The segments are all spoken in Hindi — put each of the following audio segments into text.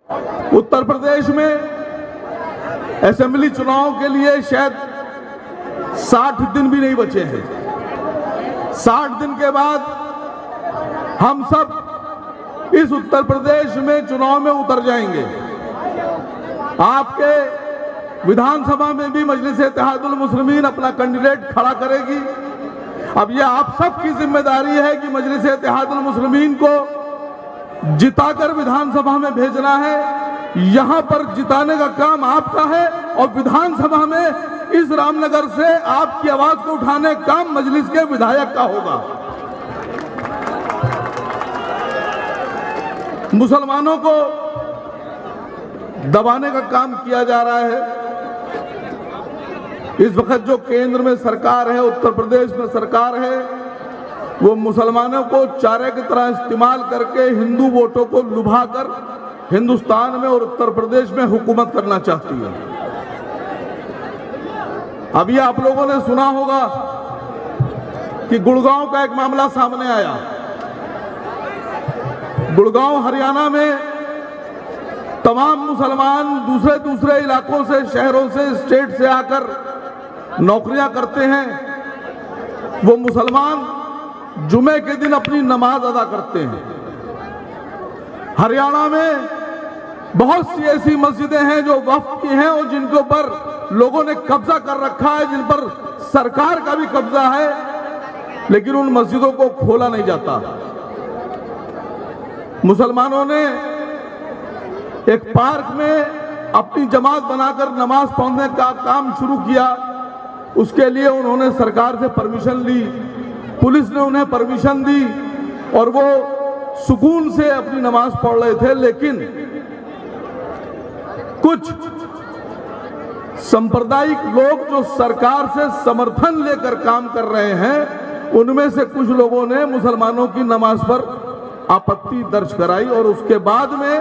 उत्तर प्रदेश में असेंबली चुनाव के लिए शायद 60 दिन भी नहीं बचे हैं। 60 दिन के बाद हम सब इस उत्तर प्रदेश में चुनाव में उतर जाएंगे। आपके विधानसभा में भी मजलिस इत्तेहादुल मुस्लिमीन अपना कैंडिडेट खड़ा करेगी। अब यह आप सबकी जिम्मेदारी है कि मजलिस इत्तेहादुल मुस्लिमीन को जिताकर विधानसभा में भेजना है। यहां पर जिताने का काम आपका है और विधानसभा में इस रामनगर से आपकी आवाज को उठाने का काम मजलिस के विधायक का होगा। मुसलमानों को दबाने का काम किया जा रहा है। इस वक्त जो केंद्र में सरकार है, उत्तर प्रदेश में सरकार है, वो मुसलमानों को चारे की तरह इस्तेमाल करके हिंदू वोटों को लुभाकर हिंदुस्तान में और उत्तर प्रदेश में हुकूमत करना चाहती है। अभी आप लोगों ने सुना होगा कि गुड़गांव का एक मामला सामने आया। गुड़गांव हरियाणा में तमाम मुसलमान दूसरे इलाकों से, शहरों से, स्टेट से आकर नौकरियां करते हैं। वो मुसलमान जुमे के दिन अपनी नमाज अदा करते हैं। हरियाणा में बहुत सी ऐसी मस्जिदें हैं जो वक्फ की हैं और जिनके ऊपर लोगों ने कब्जा कर रखा है, जिन पर सरकार का भी कब्जा है, लेकिन उन मस्जिदों को खोला नहीं जाता। मुसलमानों ने एक पार्क में अपनी जमात बनाकर नमाज पढ़ने का काम शुरू किया। उसके लिए उन्होंने सरकार से परमिशन ली, पुलिस ने उन्हें परमिशन दी और वो सुकून से अपनी नमाज पढ़ रहे थे। लेकिन कुछ सांप्रदायिक लोग जो सरकार से समर्थन लेकर काम कर रहे हैं, उनमें से कुछ लोगों ने मुसलमानों की नमाज पर आपत्ति दर्ज कराई और उसके बाद में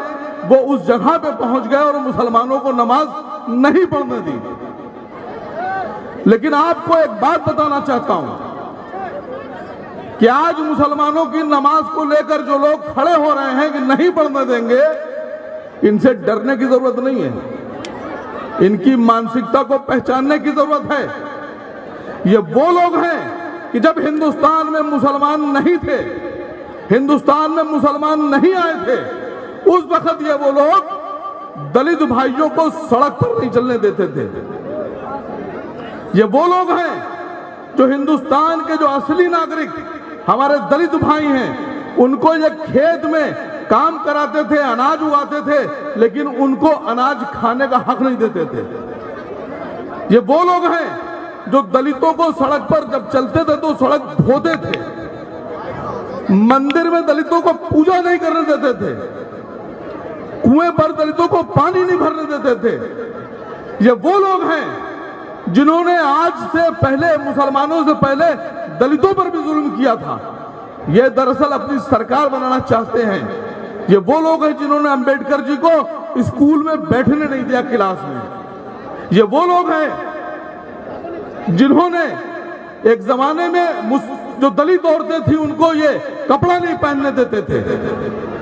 वो उस जगह पे पहुंच गए और मुसलमानों को नमाज नहीं पढ़ने दी। लेकिन आपको एक बात बताना चाहता हूं कि आज मुसलमानों की नमाज को लेकर जो लोग खड़े हो रहे हैं कि नहीं पढ़ने देंगे, इनसे डरने की जरूरत नहीं है। इनकी मानसिकता को पहचानने की जरूरत है। ये वो लोग हैं कि जब हिंदुस्तान में मुसलमान नहीं थे, हिंदुस्तान में मुसलमान नहीं आए थे, उस वक्त ये वो लोग दलित भाइयों को सड़क पर नहीं चलने देते थे। ये वो लोग हैं जो हिंदुस्तान के जो असली नागरिक हमारे दलित भाई हैं, उनको ये खेत में काम कराते थे, अनाज उगाते थे, लेकिन उनको अनाज खाने का हक नहीं देते थे। ये वो लोग हैं जो दलितों को सड़क पर जब चलते थे तो सड़क धोते थे, मंदिर में दलितों को पूजा नहीं करने देते थे, कुएं पर दलितों को पानी नहीं भरने देते थे। ये वो लोग हैं जिन्होंने आज से पहले, मुसलमानों से पहले दलितों पर भी जुल्म किया था। ये दरअसल अपनी सरकार बनाना चाहते हैं। ये वो लोग हैं जिन्होंने अंबेडकर जी को स्कूल में बैठने नहीं दिया, क्लास में। ये वो लोग हैं जिन्होंने एक जमाने में जो दलित औरतें थी उनको ये कपड़ा नहीं पहनने देते थे।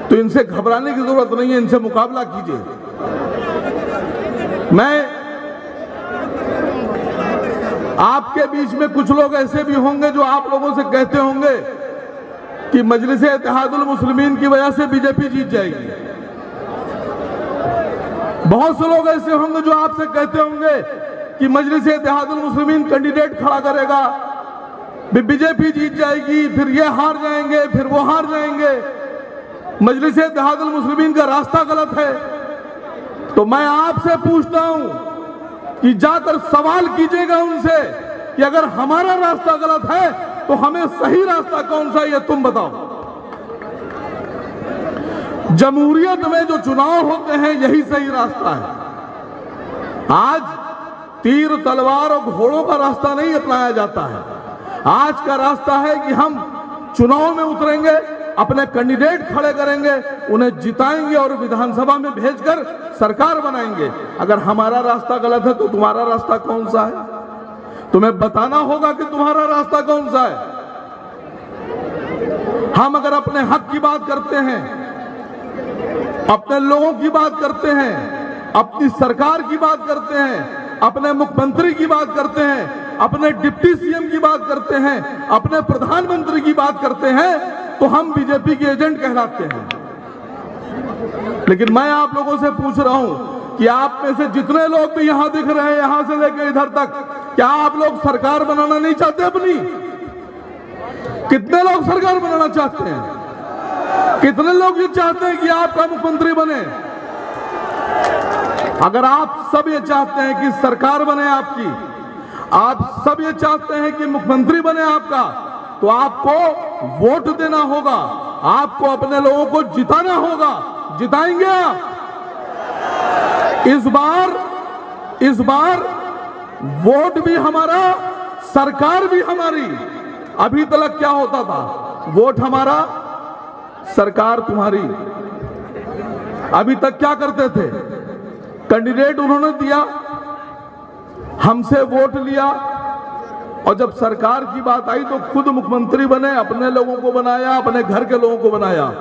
तो इनसे घबराने की जरूरत नहीं है, इनसे मुकाबला कीजिए। मैं आपके बीच में कुछ लोग ऐसे भी होंगे जो आप लोगों से कहते होंगे कि मजलिस इत्तेहादुल मुस्लिमीन की वजह से बीजेपी जीत जाएगी। बहुत से लोग ऐसे होंगे जो आपसे कहते होंगे कि मजलिस इत्तेहादुल मुस्लिमीन कैंडिडेट खड़ा करेगा, बीजेपी जीत जाएगी, फिर ये हार जाएंगे, फिर वो हार जाएंगे, मजलिस इत्तेहादुल मुस्लिमीन का रास्ता गलत है। तो मैं आपसे पूछता हूं कि जाकर सवाल कीजिएगा उनसे कि अगर हमारा रास्ता गलत है तो हमें सही रास्ता कौन सा है, ये तुम बताओ। जमहूरियत में जो चुनाव होते हैं यही सही रास्ता है। आज तीर, तलवार और घोड़ों का रास्ता नहीं अपनाया जाता है। आज का रास्ता है कि हम चुनाव में उतरेंगे, अपने कैंडिडेट खड़े करेंगे, उन्हें जिताएंगे और विधानसभा में भेजकर सरकार बनाएंगे। अगर हमारा रास्ता गलत है तो तुम्हारा रास्ता कौन सा है? तुम्हें बताना होगा कि तुम्हारा रास्ता कौन सा है। हम अगर अपने हक की बात करते हैं अपने लोगों की बात करते हैं, अपनी सरकार की बात करते हैं, अपने मुख्यमंत्री की बात करते हैं, अपने डिप्टी सीएम की बात करते हैं, अपने प्रधानमंत्री की बात करते हैं, तो हम बीजेपी के एजेंट कहलाते हैं। लेकिन मैं आप लोगों से पूछ रहा हूं कि आप में से जितने लोग भी यहां दिख रहे हैं, यहां से लेकर इधर तक, क्या आप लोग सरकार बनाना नहीं चाहते अपनी? कितने लोग सरकार बनाना चाहते हैं? कितने लोग ये चाहते हैं कि आपका मुख्यमंत्री बने? अगर आप सब ये चाहते हैं कि सरकार बने आपकी, आप सब ये चाहते हैं कि मुख्यमंत्री बने आपका, तो आपको वोट देना होगा, आपको अपने लोगों को जिताना होगा। जिताएंगे आप? इस बार वोट भी हमारा, सरकार भी हमारी। अभी तक क्या होता था? वोट हमारा, सरकार तुम्हारी। अभी तक क्या करते थे? कैंडिडेट उन्होंने दिया, हमसे वोट लिया, और जब सरकार की बात आई तो खुद मुख्यमंत्री बने, अपने लोगों को बनाया, अपने घर के लोगों को बनाया।